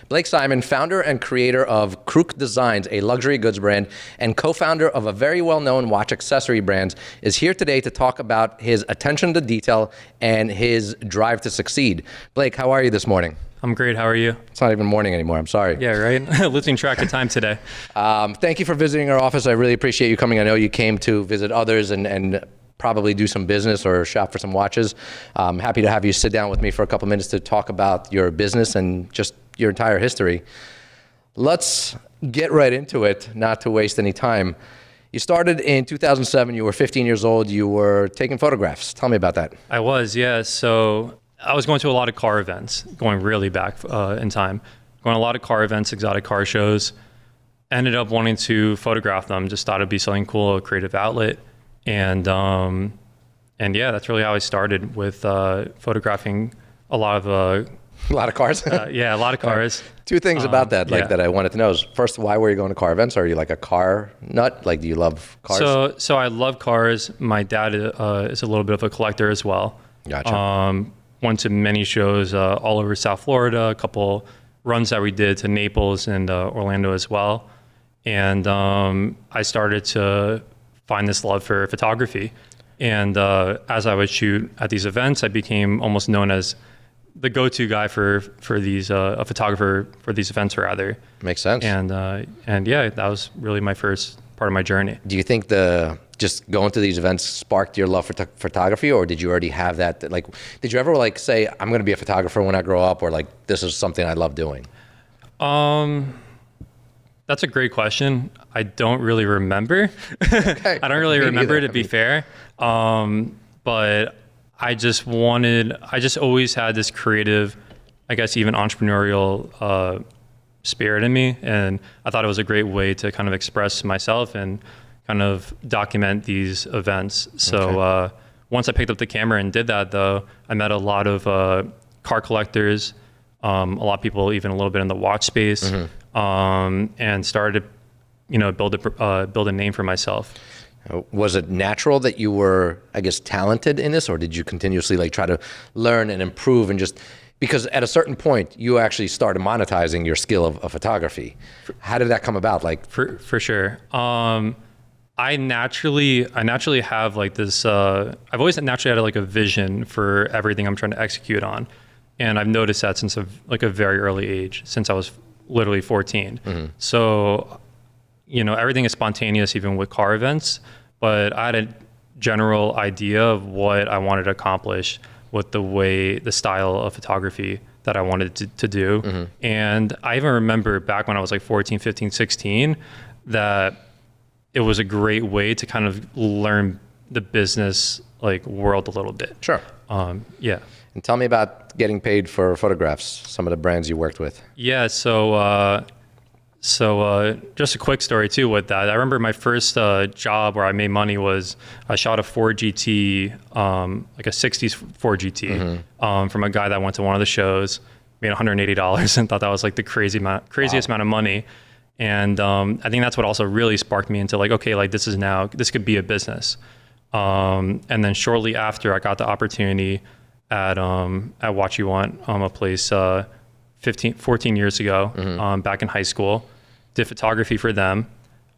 Blake Simon, founder and creator of KRUK Designs, a luxury goods brand, and co-founder of a very well-known watch accessory brand, is here today to talk about his attention to detail and his drive to succeed. Blake, how are you this morning? I'm great. How are you? It's not even morning anymore. I'm sorry. Yeah, right? Losing track of time today. Thank you for visiting our office. I really appreciate you coming. I know you came to visit others and probably do some business or shop for some watches. I'm happy to have you sit down with me for a couple minutes to talk about your business and just your entire history. Let's get right into it, not to waste any time. You started in 2007. You were 15 years old. You were taking photographs. Tell me about that. I was, yeah. So I was going to a lot of car events, going really back in time. Going to a lot of car events, exotic car shows. Ended up wanting to photograph them. Just thought it'd be something cool, a creative outlet. And yeah, that's really how I started with photographing a lot of cars. Yeah, a lot of cars. Two things about that, that I wanted to know is first, why were you going to car events? Are you like a car nut? Like, do you love cars? So I love cars. My dad is a little bit of a collector as well. Gotcha. Went to many shows all over South Florida. A couple runs that we did to Naples and Orlando as well. And I started to find this love for photography. And as I would shoot at these events, I became almost known as the go-to guy for these, a photographer for these events rather. Makes sense. And yeah, that was really my first part of my journey. Do you think just going to these events sparked your love for photography, or did you already have that? Like, did you ever like say, I'm going to be a photographer when I grow up, or like, this is something I love doing? That's a great question. I don't really remember. Okay. I don't really remember, to be fair. But I just always had this creative, I guess even entrepreneurial spirit in me. And I thought it was a great way to kind of express myself and kind of document these events. So once I picked up the camera and did that, though, I met a lot of car collectors, a lot of people even a little bit in the watch space, and started to, build a name for myself. Was it natural that you were, I guess, talented in this, or did you continuously like try to learn and improve and just, because at a certain point you actually started monetizing your skill of photography. How did that come about? Like for sure. I naturally have like this, I've always naturally had like a vision for everything I'm trying to execute on. And I've noticed that since a very early age, since I was literally 14. Mm-hmm. So, everything is spontaneous, even with car events, but I had a general idea of what I wanted to accomplish with the style of photography that I wanted to do. Mm-hmm. And I even remember back when I was like 14, 15, 16, that it was a great way to kind of learn the business like world a little bit. Sure. Yeah. And tell me about getting paid for photographs, some of the brands you worked with. Yeah, so just a quick story too with that. I remember my first job where I made money was I shot a Ford GT, like a 60s Ford GT, from a guy that went to one of the shows, made $180 and thought that was like the craziest amount of money. And I think that's what also really sparked me into like, okay, like this could be a business. And then shortly after I got the opportunity at Watch You Want, a place 14 years ago, back in high school, did photography for them,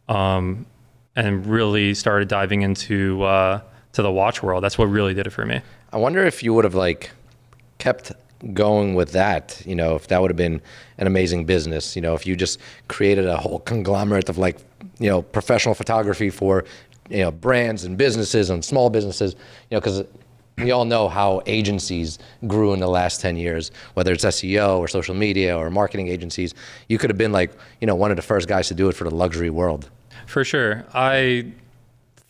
and really started diving into to the watch world. That's what really did it for me. I wonder if you would have like kept going with that, if that would have been an amazing business, if you just created a whole conglomerate of like, professional photography for, brands and businesses and small businesses, because we all know how agencies grew in the last 10 years, whether it's SEO or social media or marketing agencies. You could have been like, one of the first guys to do it for the luxury world. For sure. I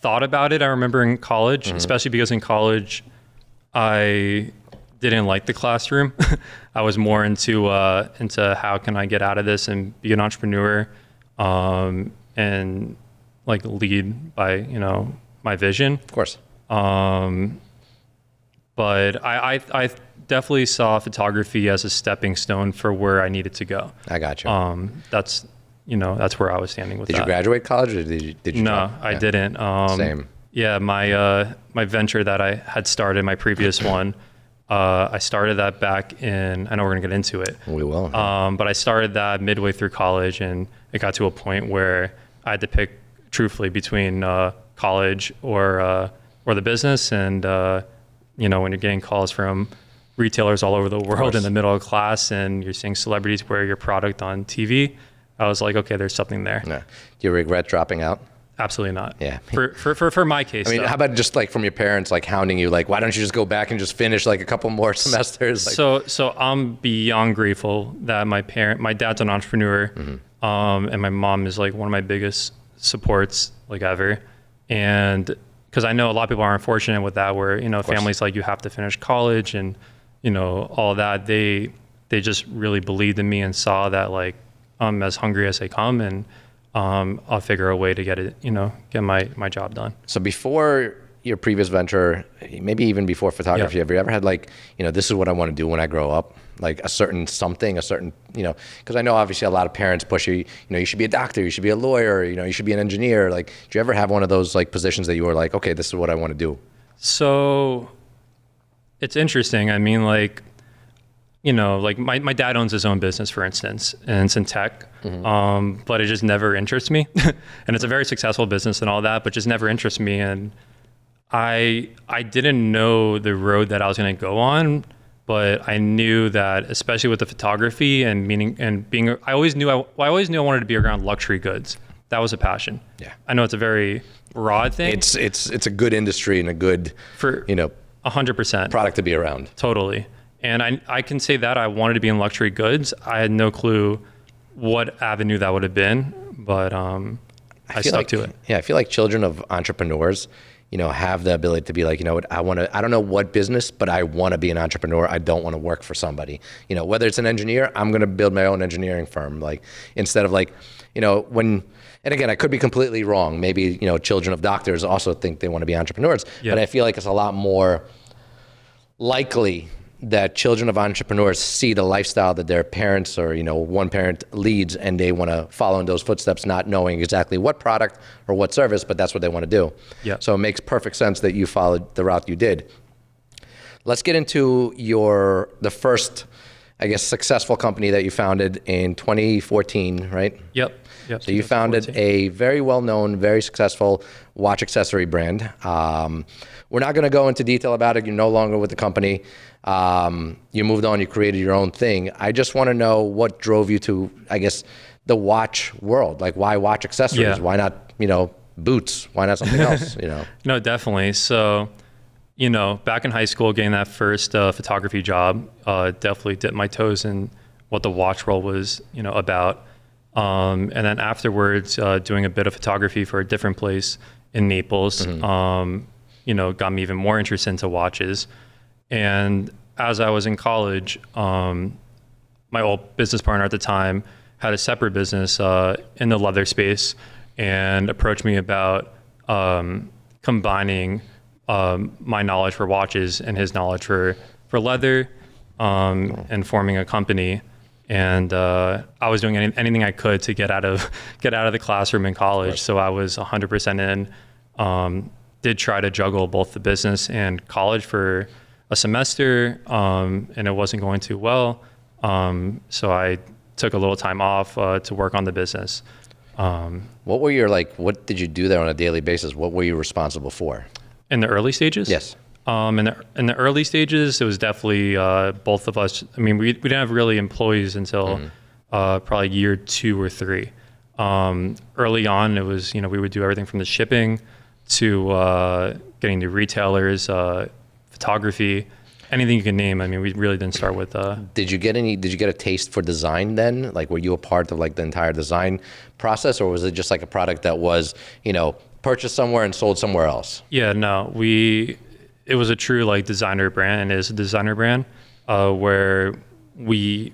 thought about it. I remember in college, especially because in college, I didn't like the classroom. I was more into how can I get out of this and be an entrepreneur, and like lead by, my vision. Of course. But I definitely saw photography as a stepping stone for where I needed to go. I got you. That's where I was standing with that. Did you graduate college or did you No, I didn't. Same. Yeah, my venture that I had started, my previous one, I started that back in, I know we're gonna get into it. We will. But I started that midway through college, and it got to a point where I had to pick truthfully between college or the business. And you know, when you're getting calls from retailers all over the world in the middle class, and you're seeing celebrities wear your product on TV, I was like, okay, there's something there. Yeah. Do you regret dropping out? Absolutely not. Yeah. For my case. I mean, how about just like from your parents, like hounding you, like, why don't you just go back and just finish like a couple more semesters? Like, So I'm beyond grateful that my dad's an entrepreneur, and my mom is like one of my biggest supports like ever. And because I know a lot of people are unfortunate with that, where, you know, families like you have to finish college and, you know, all that. They just really believed in me and saw that like I'm as hungry as they come, and I'll figure a way to get it, you know, get my job done. So before your previous venture, maybe even before photography, have you ever had like, you know, this is what I want to do when I grow up? Like a certain something, a certain, you know, because I know obviously a lot of parents push you, you know, you should be a doctor, you should be a lawyer, you know, you should be an engineer. Like, do you ever have one of those like positions that you were like, okay, this is what I want to do? So it's interesting. I mean, like, you know, like my dad owns his own business, for instance, and it's in tech, but it just never interests me. And it's a very successful business and all that, but just never interests me. And I didn't know the road that I was going to go on, but I knew that, especially with the photography and being, I always knew I wanted to be around luxury goods. That was a passion. Yeah. I know it's a very broad thing. It's a good industry and a good, you know, 100% product to be around. Totally. And I can say that I wanted to be in luxury goods. I had no clue what avenue that would have been, but I stuck to it. Yeah, I feel like children of entrepreneurs, you know, have the ability to be like, you know what, I don't know what business, but I want to be an entrepreneur. I don't want to work for somebody. You know, whether it's an engineer, I'm going to build my own engineering firm. Like, instead of like, you know, and again, I could be completely wrong. Maybe, you know, children of doctors also think they want to be entrepreneurs, but I feel like it's a lot more likely that children of entrepreneurs see the lifestyle that their parents or, you know, one parent leads, and they want to follow in those footsteps, not knowing exactly what product or what service, but that's what they want to do. Yeah. So it makes perfect sense that you followed the route you did. Let's get into the first, I guess, successful company that you founded in 2014, right? Yep. So you founded a very well-known, very successful watch accessory brand. We're not going to go into detail about it. You're no longer with the company. You moved on, you created your own thing. I just want to know what drove you to, I guess, the watch world. Like, why watch accessories? Yeah. Why not, you know, boots? Why not something else, you know? No, definitely. So, you know, back in high school, getting that first photography job, definitely dipped my toes in what the watch roll was, you know, about. And then afterwards, doing a bit of photography for a different place in Naples, you know, got me even more interested into watches. And as I was in college, my old business partner at the time had a separate business in the leather space, and approached me about combining my knowledge for watches and his knowledge for leather, and forming a company. And I was doing anything I could to get out of the classroom in college. Right. So I was 100% in. Did try to juggle both the business and college for a semester, and it wasn't going too well. So I took a little time off to work on the business. What did you do there on a daily basis? What were you responsible for? In the early stages? Yes. In the early stages, it was definitely both of us. I mean, we didn't have really employees until probably year 2 or 3. Early on, it was, you know, we would do everything from the shipping to getting to retailers, photography, anything you can name. I mean, we really didn't start with. Did you get a taste for design then? Like, were you a part of like the entire design process, or was it just like a product that was, you know, purchased somewhere and sold somewhere else? Yeah, no, it was a true like designer brand, and it is a designer brand, where we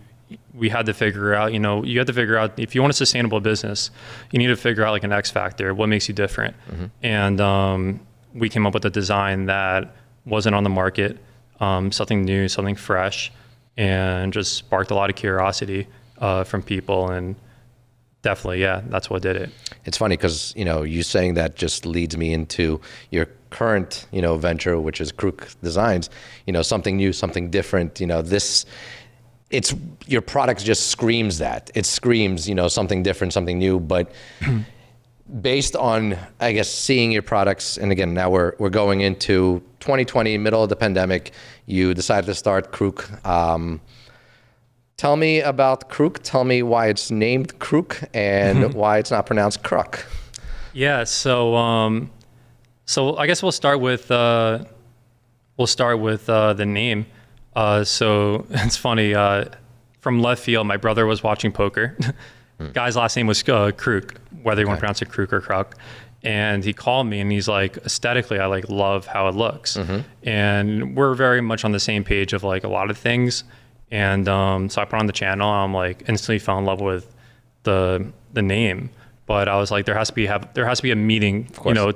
had to figure out, you know, you have to figure out if you want a sustainable business, you need to figure out like an X factor, what makes you different. And we came up with a design that wasn't on the market, something new, something fresh, and just sparked a lot of curiosity from people. And Definitely, yeah, that's what did it. It's funny because, you saying that just leads me into your current, venture, which is KRUK Designs, something new, something different, it's your product just screams that. It screams, something different, something new, but based on, I guess, seeing your products, and again, now we're going into 2020, middle of the pandemic, you decided to start KRUK. Tell me about KRUK. Tell me why it's named KRUK and why it's not pronounced KRUK. Yeah, so I guess we'll start with the name. So it's funny. From left field, my brother was watching poker. Guy's last name was KRUK, whether you want to pronounce it KRUK or KRUK. And he called me and he's like, aesthetically, I like love how it looks. And we're very much on the same page of like a lot of things. And so I put on the channel. I'm like instantly fell in love with the name. But I was like, there has to be a meaning,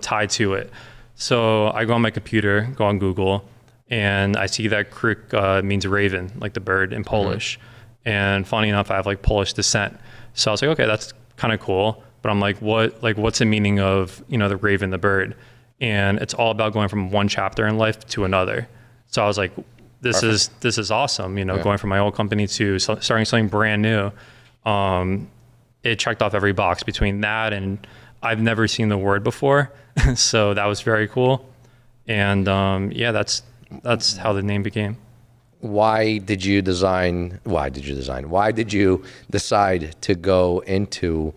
tied to it. So I go on my computer, go on Google, and I see that KRUK means raven, like the bird in Polish. And funny enough, I have like Polish descent. So I was like, okay, that's kind of cool. But I'm like, what's the meaning of, the raven, the bird? And it's all about going from one chapter in life to another. So I was like, this is awesome. Going from my old company to starting something brand new. It checked off every box between that and I've never seen the word before. So that was very cool. And that's how the name became. Why did you decide to go into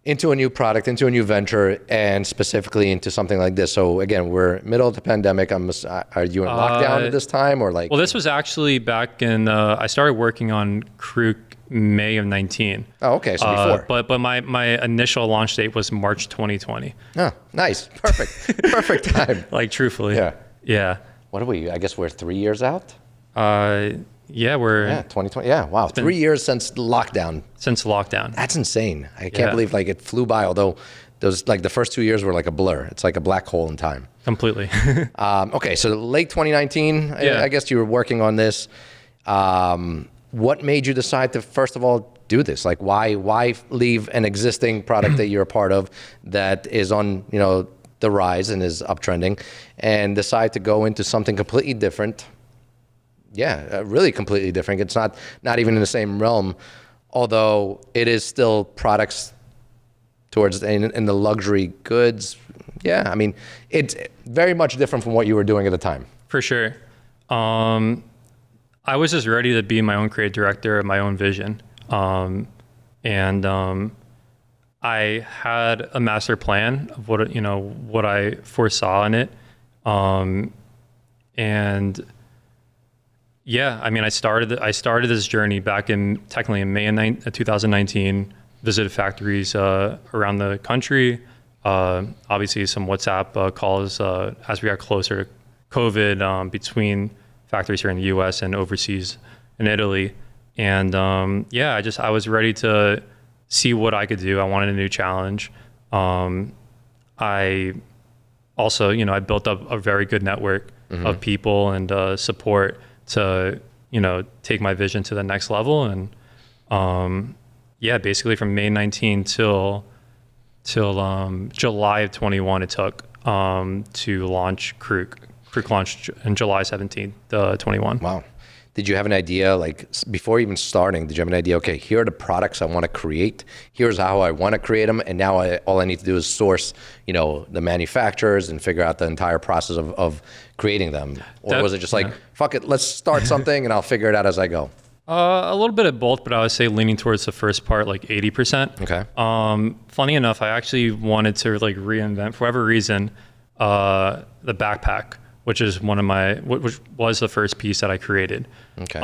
a new product, into a new venture, and specifically into something like this? So again, we're middle of the pandemic. Are you in lockdown at this time, or like? Well, this was actually back in. I started working on KRUK May of 19. Oh, okay, so before. But my initial launch date was March 2020. Oh, nice, perfect time. Like truthfully. Yeah. What are we? I guess we're 3 years out. Yeah, we're 2020. Yeah, wow, 3 years since lockdown. That's insane. I can't believe like it flew by. Although those like the first 2 years were like a blur. It's like a black hole in time. Completely. Okay, so late 2019. I guess you were working on this. What made you decide to first of all do this? Like, why leave an existing product that you're a part of that is on the rise and is uptrending, and decide to go into something completely different? Yeah, really completely different. It's not even in the same realm, although it is still products towards in the luxury goods. Yeah, I mean, it's very much different from what you were doing at the time. For sure. I was just ready to be my own creative director of my own vision. I had a master plan of what I foresaw in it. Yeah, I mean, I started this journey back technically in May of 2019. Visited factories around the country. Obviously, some WhatsApp calls as we got closer to COVID between factories here in the U.S. and overseas in Italy. And I was ready to see what I could do. I wanted a new challenge. I also, I built up a very good network of people and support to take my vision to the next level. And basically from May 19 till July of 21 it took to launch KRUK. KRUK launched in July 17th 21. Wow. Did you have an idea, like before even starting, did you have an idea, okay, here are the products I want to create, here's how I want to create them, and now all I need to do is source, the manufacturers and figure out the entire process of creating them? Or was it just like, fuck it, let's start something and I'll figure it out as I go? A little bit of both, but I would say leaning towards the first part, like 80%. Okay. Funny enough, I actually wanted to like reinvent, for whatever reason, the backpack, which was the first piece that I created. Okay.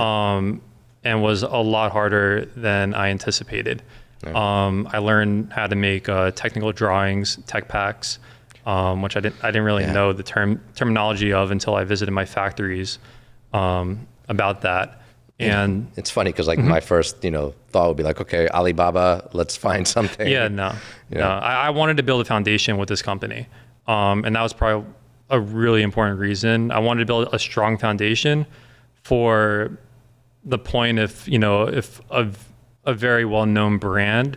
And was a lot harder than I anticipated. Yeah. I learned how to make technical drawings, tech packs, which I didn't really know the terminology of until I visited my factories about that. And it's funny because like my first thought would be like, okay, Alibaba, let's find something. No. I wanted to build a foundation with this company, and that was probably a really important reason. I wanted to build a strong foundation for the point if a very well-known brand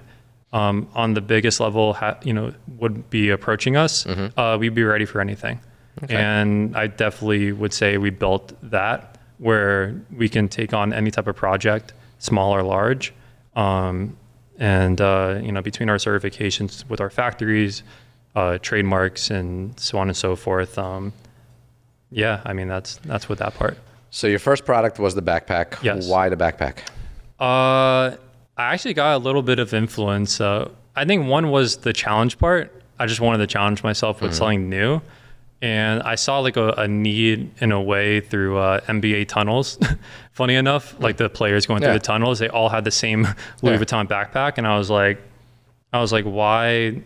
on the biggest level, would be approaching us, we'd be ready for anything. Okay. And I definitely would say we built that where we can take on any type of project, small or large. And between our certifications with our factories, trademarks, and so on and so forth. That's with that part. So your first product was the backpack. Yes. Why the backpack? I actually got a little bit of influence. I think one was the challenge part. I just wanted to challenge myself with something new. And I saw like a need in a way through NBA tunnels. Funny enough, like the players going through the tunnels, they all had the same Louis Vuitton backpack. And I was like, why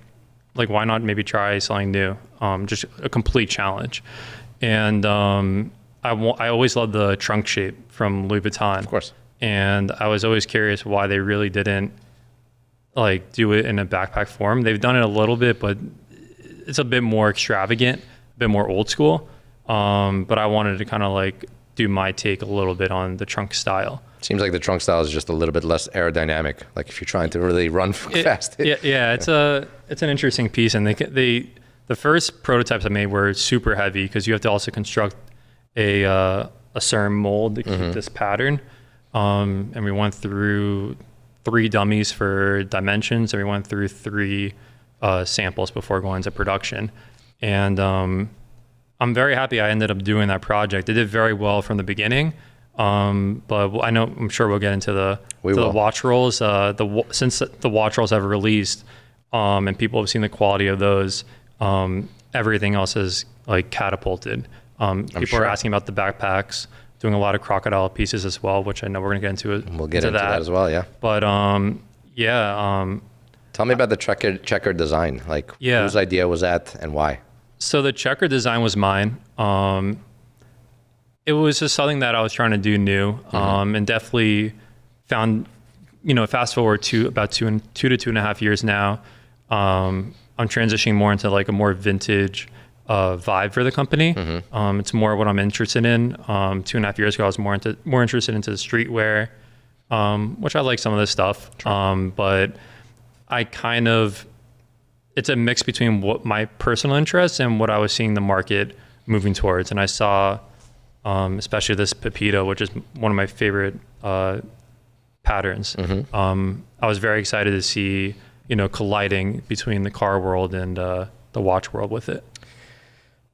not maybe try something new? Just a complete challenge. And I always loved the trunk shape from Louis Vuitton. Of course. And I was always curious why they really didn't like do it in a backpack form. They've done it a little bit, but it's a bit more extravagant, a bit more old school. But I wanted to kind of like do my take a little bit on the trunk style. Seems like the trunk style is just a little bit less aerodynamic. Like if you're trying to really run fast. It's an interesting piece. And the first prototypes I made were super heavy because you have to also construct a certain mold to keep this pattern. And we went through 3 dummies for dimensions, and we went through 3 samples before going to production. And I'm very happy I ended up doing that project. It did very well from the beginning. But I'm sure we'll get into the watch rolls. Since the watch rolls have released, and people have seen the quality of those, everything else is like catapulted. People are asking about the backpacks, doing a lot of crocodile pieces as well, which I know we're going to get into. We'll get into that as well, yeah. But tell me about the checker design. Like whose idea was that and why? So the checker design was mine. It was just something that I was trying to do new, and definitely found, fast forward to about 2 to 2.5 years now, I'm transitioning more into like a more vintage vibe for the company. It's more what I'm interested in. 2.5 years ago, I was more interested into the streetwear, which I like some of this stuff. But it's a mix between what my personal interests and what I was seeing the market moving towards. And I saw, especially this Pepito, which is one of my favorite patterns. I was very excited to see, colliding between the car world and the watch world with it.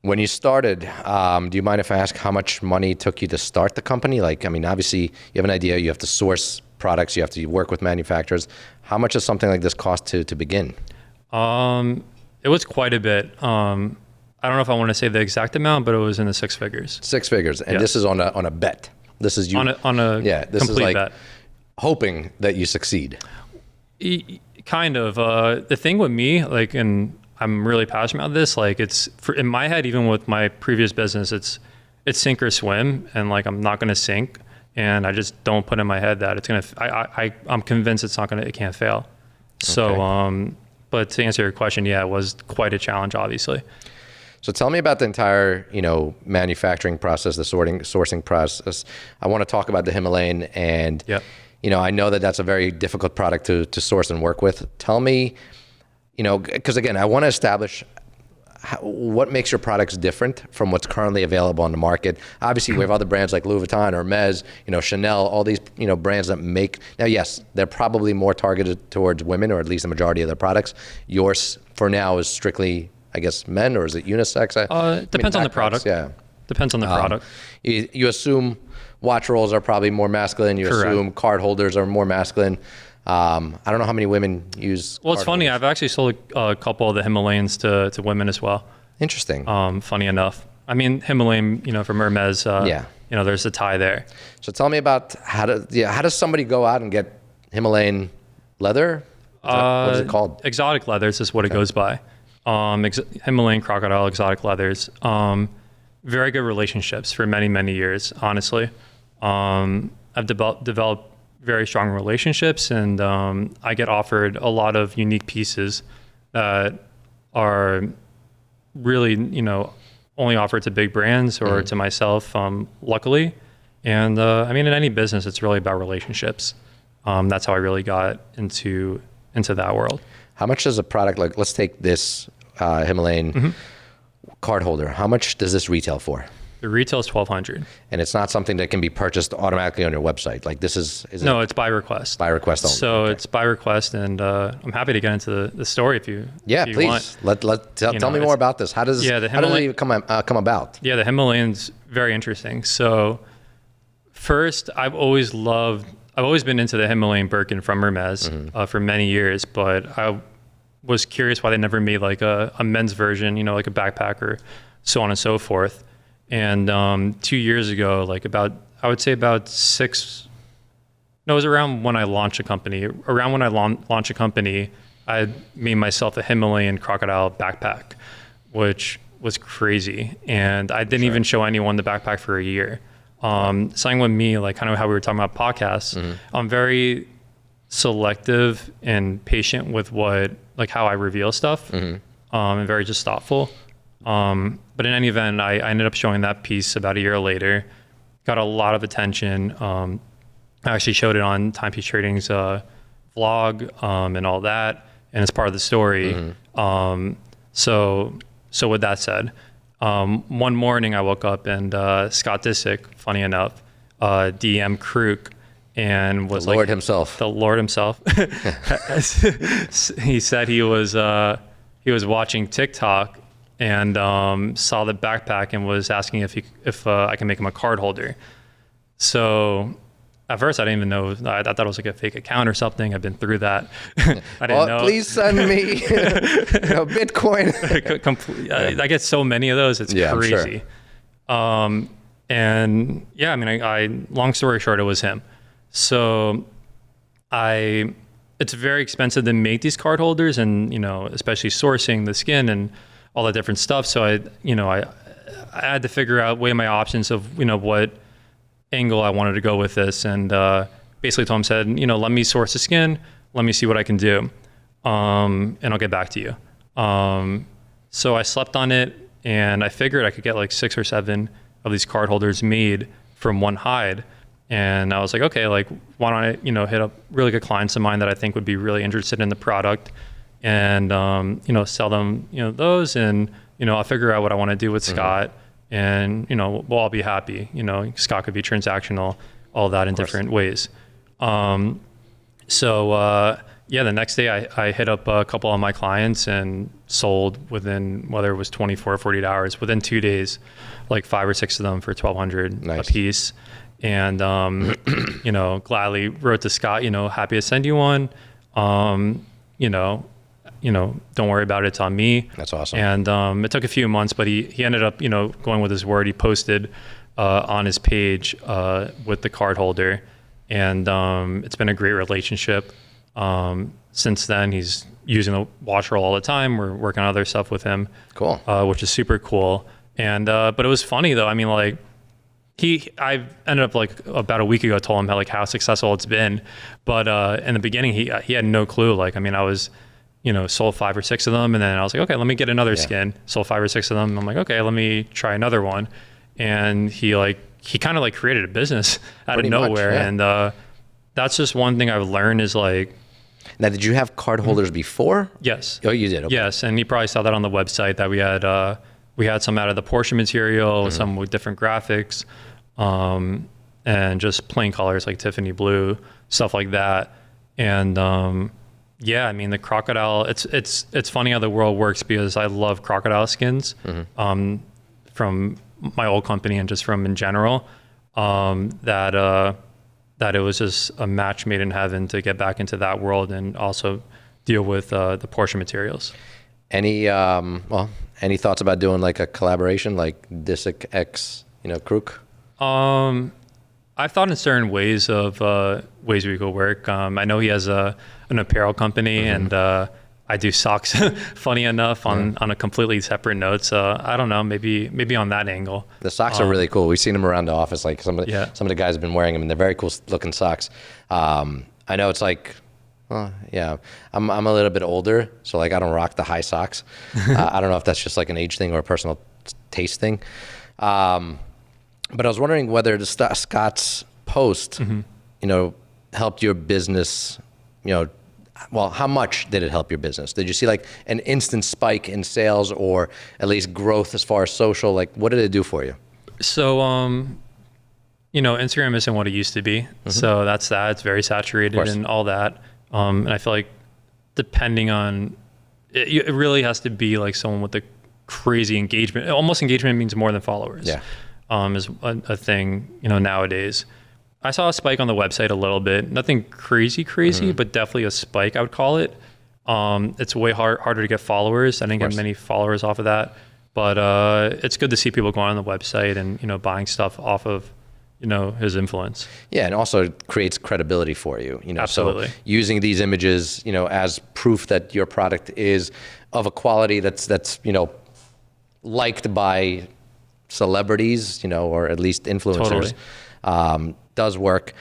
When you started, do you mind if I ask how much money it took you to start the company? Like, I mean, obviously you have an idea, you have to source products, you have to work with manufacturers. How much does something like this cost to begin? It was quite a bit. I don't know if I want to say the exact amount, but it was in the 6 figures. 6 figures. And this is on a bet. This is you. On a this complete is like bet. Hoping that you succeed. Kind of. The thing with me, and I'm really passionate about this, in my head, even with my previous business, it's sink or swim, and I'm not going to sink. And I just don't put in my head that it's going to, I'm convinced it can't fail. Okay. So, but to answer your question, it was quite a challenge, obviously. So tell me about the entire, manufacturing process, the sourcing process. I want to talk about the Himalayan, and I know that that's a very difficult product to source and work with. Tell me, because again, I want to establish what makes your products different from what's currently available on the market. Obviously, we have other brands like Louis Vuitton, Hermes, Chanel, all these, brands that make. Now, yes, they're probably more targeted towards women, or at least the majority of their products. Yours, for now, is strictly, I guess, men, or is it unisex? Depends on the product. Yeah. Depends on the product. You assume watch rolls are probably more masculine. You Correct. Assume card holders are more masculine. I don't know how many women use. Well, it's funny. I've actually sold a couple of the Himalayans to women as well. Interesting. Funny enough. I mean, Himalayan, from Hermes, there's a tie there. So tell me about how does somebody go out and get Himalayan leather? What is it called? Exotic leathers is what it goes by. Himalayan crocodile exotic leathers. Very good relationships for many, many years, honestly. I've developed very strong relationships, and I get offered a lot of unique pieces that are really, only offered to big brands or to myself, luckily. And in any business, it's really about relationships. That's how I really got into into that world. How much does a product like, let's take this Himalayan card holder. How much does this retail for? The retail is $1,200. And it's not something that can be purchased automatically on your website. Like this is No, it's by request. By request only. So it's by request, and I'm happy to get into the story if you please want. Tell me more about this. How does it even come about? Yeah, the Himalayan's very interesting. So first, I've always been into the Himalayan Birkin from Hermes for many years, but I was curious why they never made like a men's version, like a backpack or so on and so forth. And 2 years ago, like it was around when I launched a company. Around when I launched a company, I made myself a Himalayan crocodile backpack, which was crazy. And I didn't even show anyone the backpack for a year. Something with me, like kind of how we were talking about podcasts, I'm very selective and patient with how I reveal stuff, and very just thoughtful. But in any event, I ended up showing that piece about a year later, got a lot of attention. I actually showed it on Timepiece Trading's vlog and all that, and it's part of the story. So with that said, one morning I woke up and Scott Disick, funny enough, DM KRUK and was the Lord himself. The Lord himself. He said he was watching TikTok and saw the backpack and was asking if I can make him a card holder. So at first I didn't even know. I thought it was like a fake account or something. I've been through that. I didn't know. Please send me Bitcoin. I get so many of those. It's crazy. Sure. And yeah, I mean, I long story short, it was him. So it's very expensive to make these card holders, and especially sourcing the skin and all that different stuff. So I had to figure out, weigh my options of, what angle I wanted to go with this. And basically Tom said, let me source the skin, let me see what I can do. And I'll get back to you. So I slept on it, and I figured I could get like 6 or 7 of these card holders made from one hide. And I was like, okay, like why don't I, hit up really good clients of mine that I think would be really interested in the product, and sell them, those, and I'll figure out what I want to do with Scott, and we'll all be happy. Scott could be transactional, all that in different ways. So the next day I hit up a couple of my clients and sold within, whether it was 24 or 48 hours, within 2 days, like 5 or 6 of them for $1,200 a piece. And gladly wrote to Scott, happy to send you one. Don't worry about it. It's on me. That's awesome. And it took a few months, but he ended up, going with his word. He posted on his page with the card holder, and it's been a great relationship. Since then, he's using the watch roll all the time. We're working on other stuff with him. Cool. Which is super cool. And but it was funny though. I mean, like I ended up like about a week ago told him how successful it's been, but in the beginning he had no clue. Like, I mean, I was sold 5 or 6 of them, and then I was like, okay, let me get another skin. Sold 5 or 6 of them. I'm like, okay, let me try another one. And he kind of like created a business out of nowhere. And that's just one thing I've learned is like. Now, did you have card holders before? Yes. Oh, you did? Okay. Yes, and he probably saw that on the website that we had some out of the Porsche material, some with different graphics, and just plain colors like Tiffany blue, stuff like that. And I mean, the crocodile, it's funny how the world works, because I love crocodile skins from my old company and just from in general, that it was just a match made in heaven to get back into that world and also deal with the Porsche materials. Any thoughts about doing like a collaboration like Disick X, KRUK? I've thought in certain ways of ways we could work. I know he has an apparel company, and I do socks. Funny enough, on a completely separate note. So I don't know, maybe on that angle. The socks are really cool. We've seen them around the office. Like some of the guys have been wearing them, and they're very cool looking socks. I know it's like. I'm a little bit older, so like I don't rock the high socks. I don't know if that's just like an age thing or a personal taste thing. But I was wondering whether Scott's post, helped your business, well, how much did it help your business? Did you see like an instant spike in sales or at least growth as far as social? Like, what did it do for you? So, Instagram isn't what it used to be. So that's that. It's very saturated and all that. And I feel like depending on it really has to be like someone with a crazy engagement. Almost engagement means more than followers. Yeah. Is a thing, nowadays. I saw a spike on the website a little bit. Nothing crazy, but definitely a spike, I would call it. It's way harder to get followers. I didn't get many followers off of that. But it's good to see people going on the website and, buying stuff off of, his influence. Yeah, and also it creates credibility for you. Absolutely. So using these images, as proof that your product is of a quality that's liked by celebrities, or at least influencers, does work.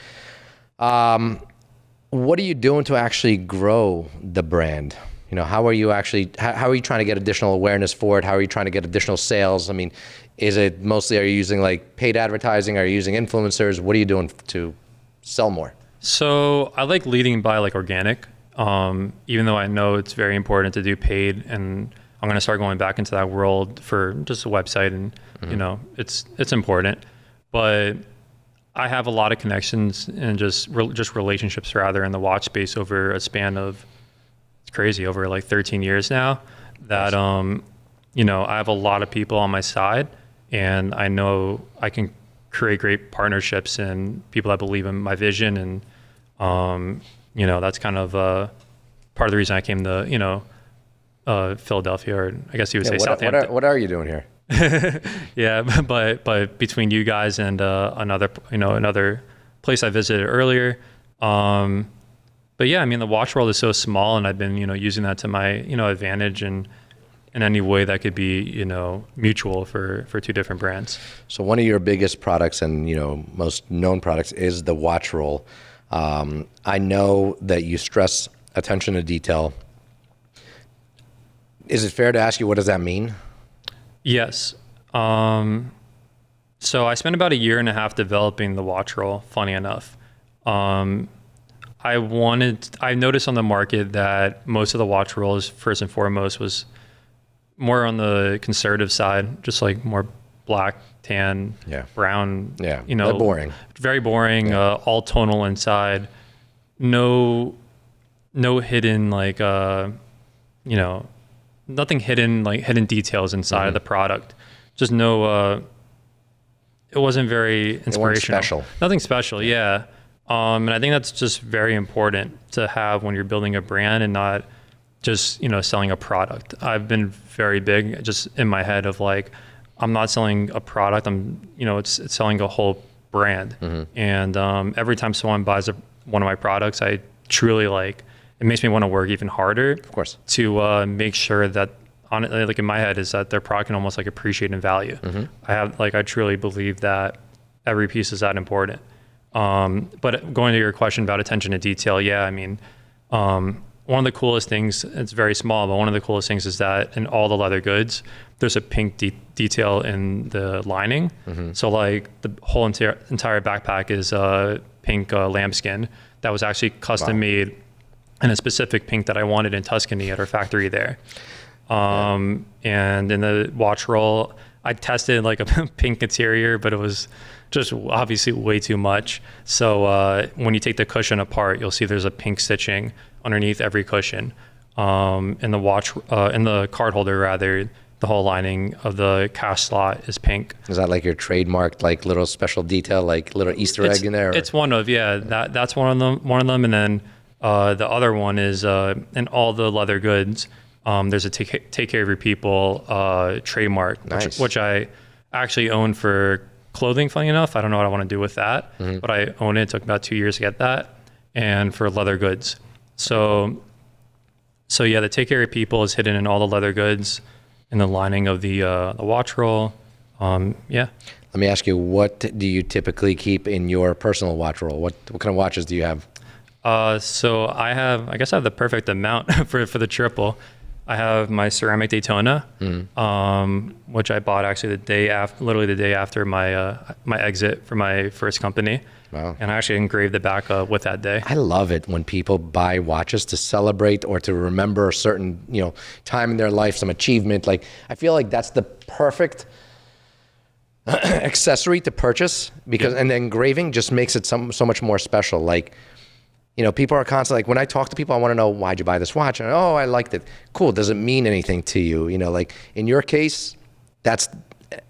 What are you doing to actually grow the brand? How are you trying to get additional awareness for it? How are you trying to get additional sales? I mean, is it mostly, are you using like paid advertising? Are you using influencers? What are you doing to sell more? So I like leading by like organic, even though I know it's very important to do paid, and I'm going to start going back into that world for just a website, and it's important. But I have a lot of connections and just relationships rather in the watch space over a span of, it's crazy, over like 13 years now, that I have a lot of people on my side, and I know I can create great partnerships and people that believe in my vision, and that's kind of part of the reason I came to Philadelphia, or I guess you would say Southampton. What are you doing here? Yeah, but between you guys and another place I visited earlier, but yeah, I mean, the watch world is so small, and I've been using that to my advantage, and in any way that could be mutual for two different brands. So one of your biggest products and most known products is the watch roll. I know that you stress attention to detail. Is it fair to ask you, what does that mean? Yes. So I spent about 1.5 years developing the watch roll, funny enough. I noticed on the market that most of the watch rolls, first and foremost, was more on the conservative side, just like more black, tan, brown. Yeah, they're boring. Very boring, all tonal inside. No hidden, like, nothing hidden, like hidden details inside of the product. Just it wasn't very inspirational. Nothing special, yeah. And I think that's just very important to have when you're building a brand and not just, selling a product. I've been very big just in my head of like, I'm not selling a product, it's selling a whole brand. And every time someone buys one of my products, I truly it makes me want to work even harder. Of course. To make sure that, like in my head, is that their product can almost like appreciate in value. I truly believe that every piece is that important. But going to your question about attention to detail, yeah, I mean, one of the coolest things, it's very small, but one of the coolest things is that in all the leather goods, there's a pink detail in the lining. So like the whole entire backpack is pink lambskin that was actually custom made in a specific pink that I wanted in Tuscany at our factory there. And in the watch roll, I tested like a pink interior, but it was just obviously way too much. So when you take the cushion apart, you'll see there's a pink stitching underneath every cushion. In the card holder rather, the whole lining of the cash slot is pink. Is that like your trademarked, like little special detail, like little Easter egg in there? Or? It's one of, that's one of them. And then the other one is in all the leather goods, there's a take care of your people trademark, nice. which I actually own for clothing, funny enough. I don't know what I want to do with that, but I own it. It took about 2 years to get that. And for leather goods. So yeah, the take care of people is hidden in all the leather goods in the lining of the watch roll. Yeah. Let me ask you, what do you typically keep in your personal watch roll? What kind of watches do you have? So I guess I have the perfect amount for the triple. I have my ceramic Daytona, which I bought actually literally the day after my my exit for my first company. Wow. And I actually engraved it back with that day. I love it when people buy watches to celebrate or to remember a certain, time in their life, some achievement. Like, I feel like that's the perfect accessory to purchase because, and the engraving just makes it so much more special. Like, people are constantly like, when I talk to people, I want to know, why'd you buy this watch? And oh, I liked it. Cool. Does it mean anything to you? Like in your case, that's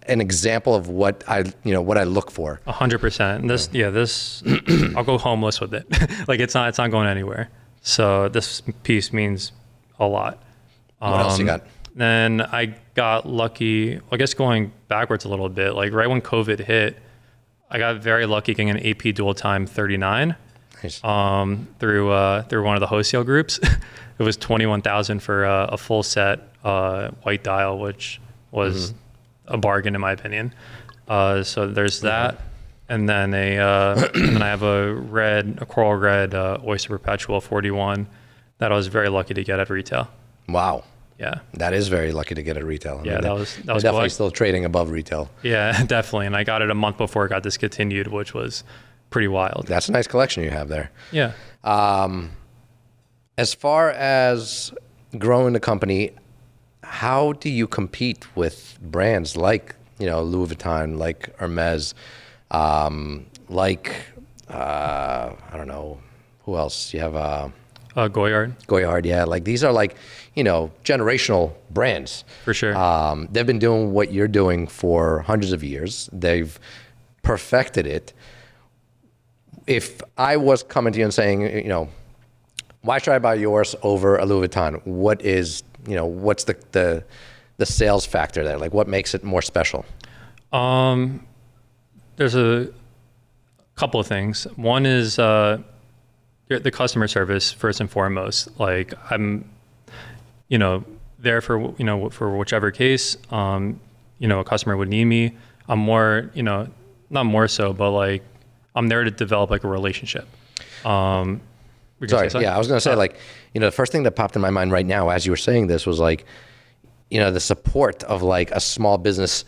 an example of what I look for. 100%. This, I'll go homeless with it. Like it's not going anywhere. So this piece means a lot. What else you got? Then I got lucky, I guess going backwards a little bit, like right when COVID hit, I got very lucky getting an AP dual time 39 Nice. through one of the wholesale groups. It was 21,000 for a full set white dial, which was a bargain in my opinion. So there's that, and then and then I have a coral red Oyster Perpetual 41 that I was very lucky to get at retail. Wow. Yeah, that is very lucky to get at retail. I mean, that was definitely still trading above retail. Yeah, definitely. And I got it a month before it got discontinued, which was pretty wild. That's a nice collection you have there. Yeah. As far as growing the company, how do you compete with brands like, Louis Vuitton, like Hermes, like, I don't know, who else? You have Goyard. Yeah. Like these are like, generational brands. For sure. They've been doing what you're doing for hundreds of years. They've perfected it. If I was coming to you and saying, why should I buy yours over a Louis Vuitton? What is, what's the sales factor there? Like what makes it more special? There's a couple of things. One is the customer service first and foremost. Like I'm, there for, for whichever case, a customer would need me. I'm more, not more so, but like I'm there to develop like a relationship. Sorry. Yeah, I was going to say like, the first thing that popped in my mind right now as you were saying this was like, the support of like a small business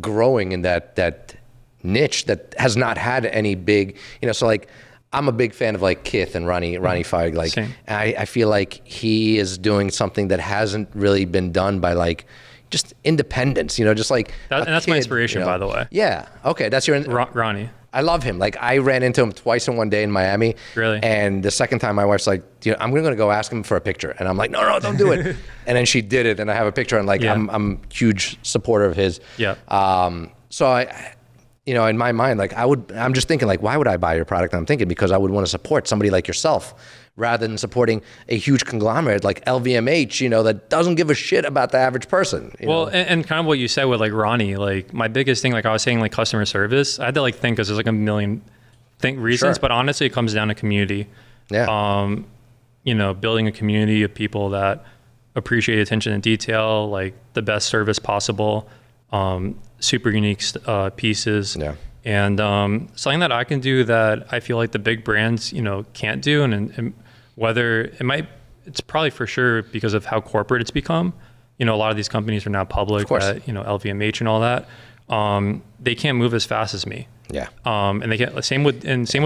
growing in that niche that has not had any big, so like I'm a big fan of like Kith and Ronnie Feig. Like I feel like he is doing something that hasn't really been done by like just independence, just like and that's my inspiration, by the way. Yeah. Okay. That's your Ronnie. I love him. Like I ran into him twice in one day in Miami. Really? And the second time my wife's like, I'm going to go ask him for a picture. And I'm like, no, don't do it. And then she did it. And I have a picture and like, I'm huge supporter of his. Yeah. So I, in my mind, like I'm just thinking like, why would I buy your product? And I'm thinking because I would want to support somebody like yourself rather than supporting a huge conglomerate like LVMH, that doesn't give a shit about the average person. And kind of what you said with like Ronnie, like my biggest thing, like I was saying, like customer service, I had to like think because there's like a million reasons, but honestly, it comes down to community. Yeah. Building a community of people that appreciate attention to detail, like the best service possible, super unique pieces. Yeah. And something that I can do that I feel like the big brands, can't do, and whether it's probably for sure because of how corporate it's become. A lot of these companies are now public, LVMH and all that. They can't move as fast as me. Yeah. And they can't. Same with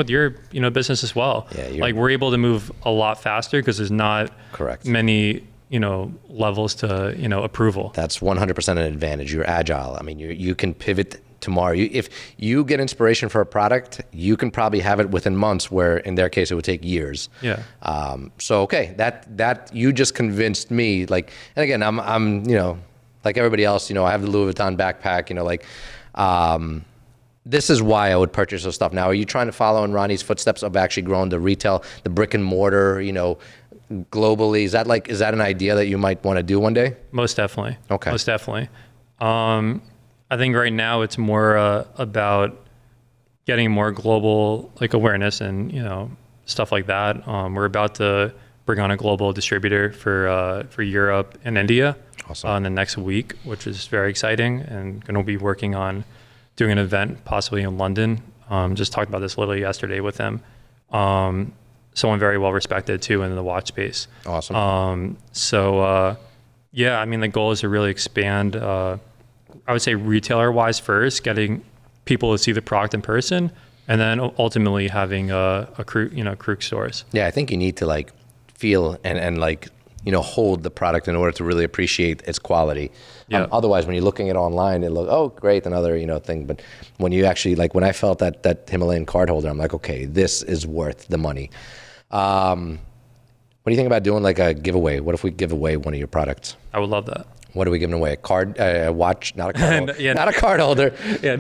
your business as well. Yeah. Like we're able to move a lot faster because there's not correct many levels to approval. That's 100% an advantage. You're agile. I mean, you can pivot tomorrow. If you get inspiration for a product, you can probably have it within months, where in their case it would take years. Yeah. So okay, that you just convinced me. Like, and again, I'm like everybody else. I have the Louis Vuitton backpack. This is why I would purchase those stuff. Now, are you trying to follow in Ronnie's footsteps of actually growing the retail, the brick and mortar, globally? Is that an idea that you might want to do one day? Most definitely. Okay. Most definitely. I think right now it's more about getting more global like awareness and stuff like that. We're about to bring on a global distributor for Europe and India in the next week, which is very exciting, and going to be working on doing an event possibly in London. Just talked about this literally yesterday with them. Someone very well respected too in the watch space. Awesome. Yeah, I mean the goal is to really expand. I would say retailer wise first, getting people to see the product in person, and then ultimately having a KRUK stores. Yeah, I think you need to like feel and like, hold the product in order to really appreciate its quality. Yeah. Otherwise, when you're looking at it online, it looks, oh, great, another, thing. But when you actually, like when I felt that Himalayan card holder, I'm like, okay, this is worth the money. What do you think about doing like a giveaway? What if we give away one of your products? I would love that. What are we giving away? A watch, not a card holder. Yeah. Not a card holder. Yeah.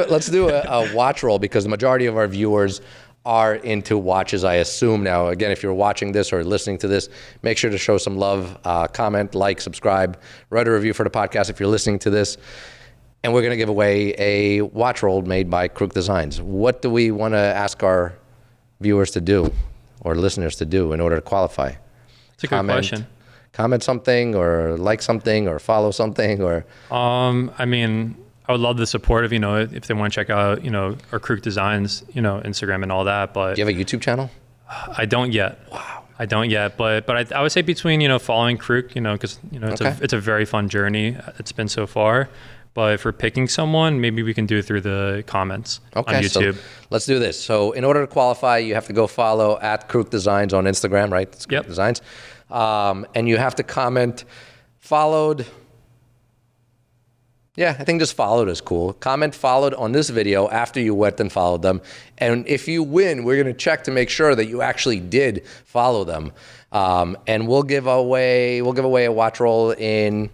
Let's do a watch roll, because the majority of our viewers are into watches, I assume. Now, again, if you're watching this or listening to this, make sure to show some love, comment, like, subscribe, write a review for the podcast if you're listening to this. And we're going to give away a watch roll made by KRUK Designs. What do we want to ask our viewers to do or listeners to do in order to qualify? It's a good question. Comment something, or like something, or follow something, or... I mean, I would love the support of, if they want to check out, our KRUK Designs, Instagram and all that. But do you have a YouTube channel? I don't yet. Wow. I don't yet, but I would say between, following KRUK, because, it's a very fun journey it's been so far. But if we're picking someone, maybe we can do it through the comments on YouTube. So let's do this. So in order to qualify, you have to go follow at KRUK Designs on Instagram, right? It's KRUK Yep. Designs. And you have to comment followed. Yeah, I think just followed is cool. Comment followed on this video after you went and followed them. And if you win, we're going to check to make sure that you actually did follow them. And we'll give away a watch roll in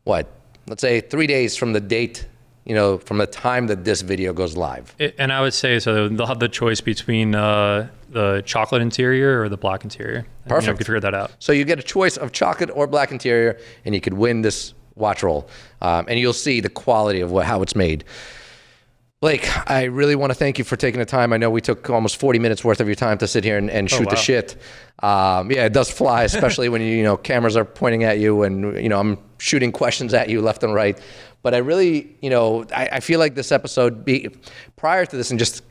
what? Let's say 3 days from the date, from the time that this video goes live. And I would say, so they'll have the choice between the chocolate interior or the black interior. Perfect. We can figure that out. So you get a choice of chocolate or black interior, and you could win this watch roll. And you'll see the quality of how it's made. Blake, I really want to thank you for taking the time. I know we took almost 40 minutes worth of your time to sit here and shoot the shit. Yeah, it does fly, especially when cameras are pointing at you and I'm shooting questions at you left and right. But I really, I feel like this episode, prior to this, and just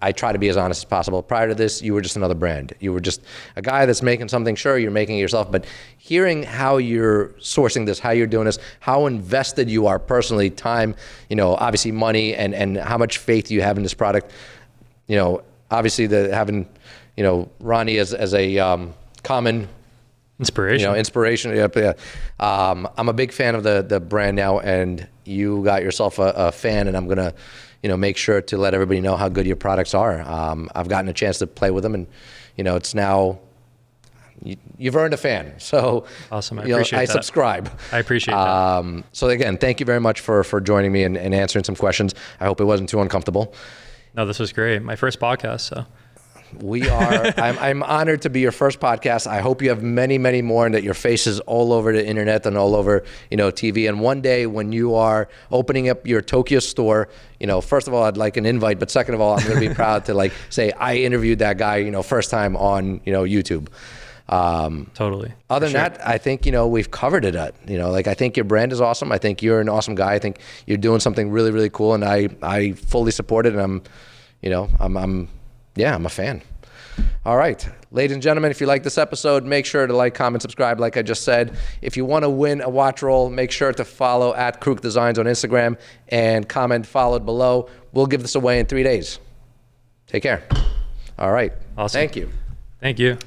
I try to be as honest as possible. Prior to this, you were just another brand. You were just a guy that's making something. Sure, you're making it yourself, but hearing how you're sourcing this, how you're doing this, how invested you are personally, time, obviously money, and how much faith you have in this product. Obviously having, Ronnie as a common inspiration. Inspiration. Yeah. I'm a big fan of the brand now, and you got yourself a fan, and I'm gonna, make sure to let everybody know how good your products are. I've gotten a chance to play with them, and it's now you've earned a fan. So awesome. I appreciate that. Subscribe. I appreciate that. So again, thank you very much for joining me and answering some questions. I hope it wasn't too uncomfortable. No, this was great. My first podcast, so. I'm honored to be your first podcast. I hope you have many, many more, and that your face is all over the internet and all over, TV. And one day when you are opening up your Tokyo store, first of all, I'd like an invite, but second of all, I'm going to be proud to say, I interviewed that guy, first time on, YouTube. Totally. Other than that, I think, we've covered it. I think your brand is awesome. I think you're an awesome guy. I think you're doing something really, really cool. And I fully support it. And I'm a fan. All right. Ladies and gentlemen, if you like this episode, make sure to like, comment, subscribe, like I just said. If you want to win a watch roll, make sure to follow at KRUK Designs on Instagram and comment followed below. We'll give this away in 3 days. Take care. All right. Awesome. Thank you. Thank you.